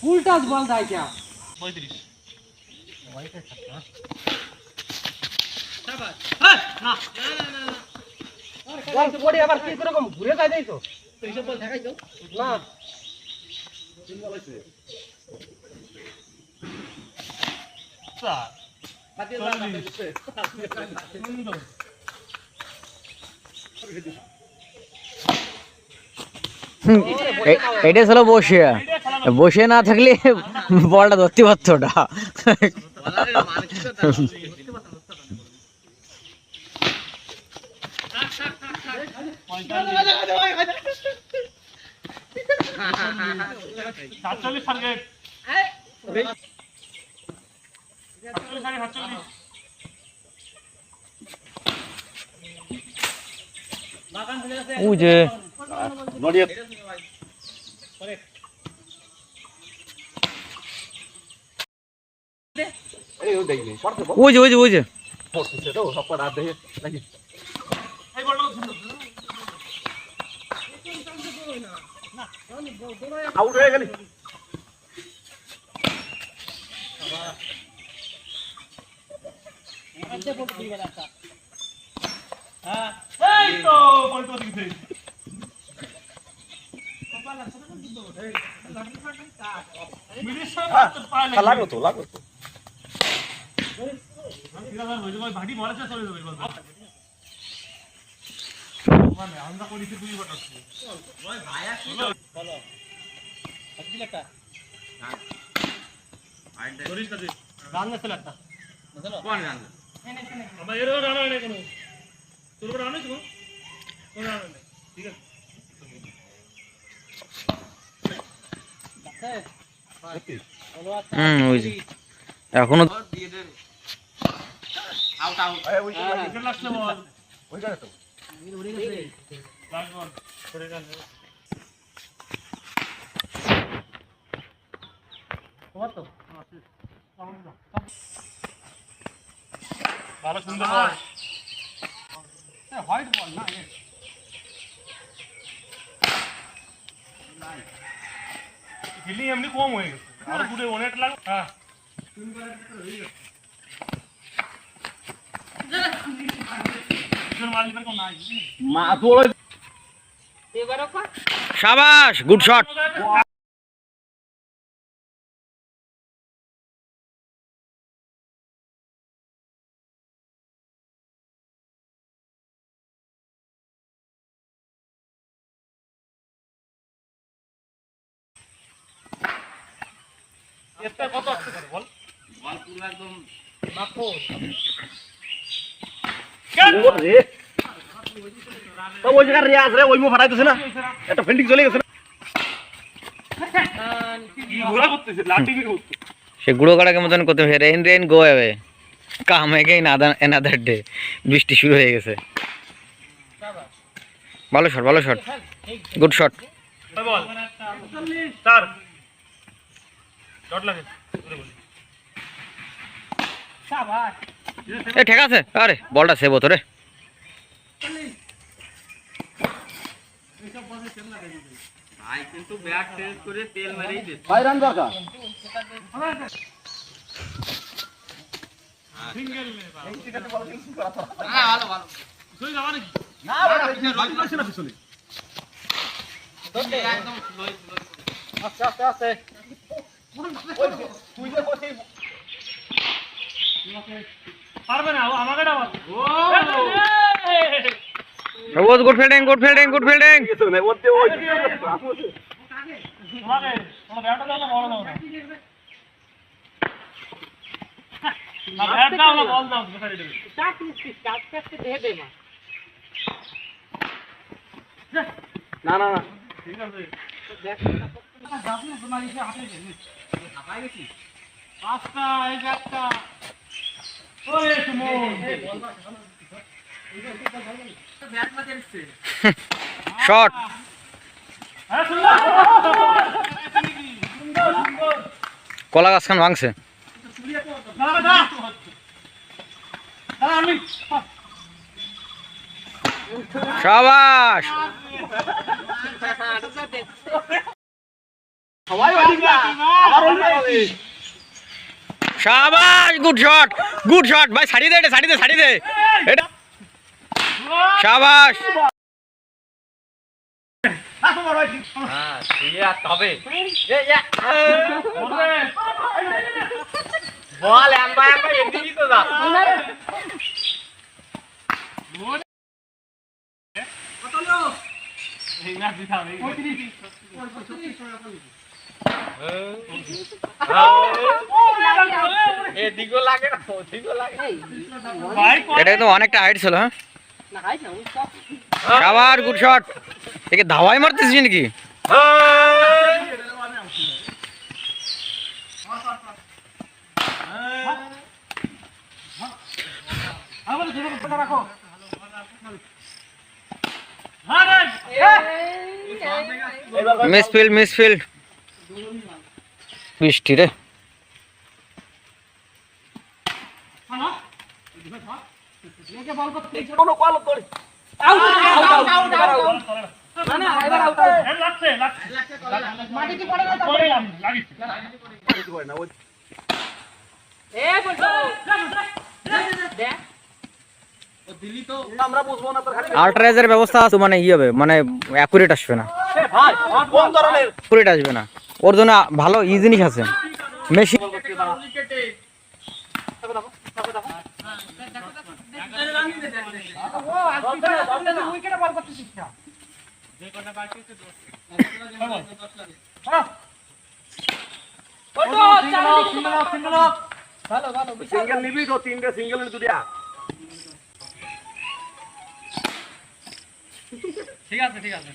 উল্টাস বল দেয় क्या 35 বল পড়ে আবার কি রকম ঘুরে যায় দেই তো এইসব বল দেখাইছো না তিন বল হইছে স্যার পাতিয়ে দাও এটা ছিল বসে বসে না থাকলে বলটা ধরতে পারতো না ওই যে ওই যে ওই যে ওই যে আউট হয়ে গেলি এই তো বলতো দিতে লাগো তো ভাটি মরেছে চলে যাবে আমরা করেছি দুই বছর গান গেছিল একটা আমার এরও রানা নেই কোনো তোর উপর রানা কোনো রানা নেই ঠিক আছে ওই যে এখনো আউট আউট ওই লাগছে বল ওই জায়গা তো উড়ে গেছে লাস্ট বল পড়ে গেল তোমার তো ভালো সুন্দর বল হোয়াইট বল না হিলিং এমনি কম হয়ে গেছে আর পুরো অনেক লাগ হ্যাঁ শাবাশ গুড শট এটা কত আসছে বল বল পুরো একদম মাপো রে তো ওই জায়গা রিয়াজ রে ওই মো ফাটাইতেছে না একটা ফিল্ডিং চলে গেছে না কি ঘোরা করতেছে লাঠি বি করতে সে গুড়ো কাটাকে মতন করতে rain rain go away come again another day বৃষ্টি শুরু হয়ে গেছে ভালো শট গুড শট বল স্টার শট লাগে শাবাশ এ ঠিক আছে আরে বলটা সেভ হতো রে ভাই কিন্তু ব্যাট চেঞ্জ করে তেল মেরেই দে ভাই রান দরকার সিঙ্গেল মে ভালো ভালো তুই যাবা নাকি না বাকি পারছ না পিছনে একদম স্লো আস্তে আস্তে তুই যে বসে পারবে না আমাকে দাও ও সবুজ গুড ফিল্ডিং পিছনে ওতে ওই তোমাকে তোমার ব্যাটটা দাও না বড় দাও না ব্যাট দাও না বল দাও সাইডে দেবে না না না ঠিক আছে পাঁচটা এই একটা ওই সুমন শট হ্যাঁ সুন্দর কলা গাছ খান ভাঙছে দাঁড়া দাঁড়া আমি শাবাশ সবাই ওই না আবার ওই হবে শাবাশ গুড শট ভাই ছাড়ি দে এটা ছাড়ি দে এটা শাবাশ হ্যাঁ ঠিক আছে তবে বল এমবা এদিকে তো যা এই ম্যাচ জিতাবে এদিকে লাগে না ওদিকে লাগে ভাই এটা কিন্তু অনেকটা হাইট ছিল হ্যাঁ না খাই না ওই সব শাবাশ গুড শট একে ধাওয়াই মারতেছিস নাকি আমার ধরে কথা রাখো হ্যাঁ মিসফিল্ড বৃষ্টি রে কোনো কল করে আউট না না এবার আউট লাগছে মাটি কি পড়ে না পড়ে লাগিস এ বলছো দে ও দিল্লি তো আমরা বুঝবো না তোর খালি আল্ট্রাইজার ব্যবস্থা আছে মানে ই হবে মানে অ্যাকুরেট আসবে না ভাই কোন ধরনের অ্যাকুরেট আসবে না ওর জন্য ভালো ই জিনিস আছে মেশিন ও আজকে উইকেটে বল করতেছিস না যে কোনটা বাকি আছে 10 হ্যাঁ সিঙ্গেল ভালো সিঙ্গেল নিবি তো তিনটে সিঙ্গেল দুটিয়া ঠিক আছে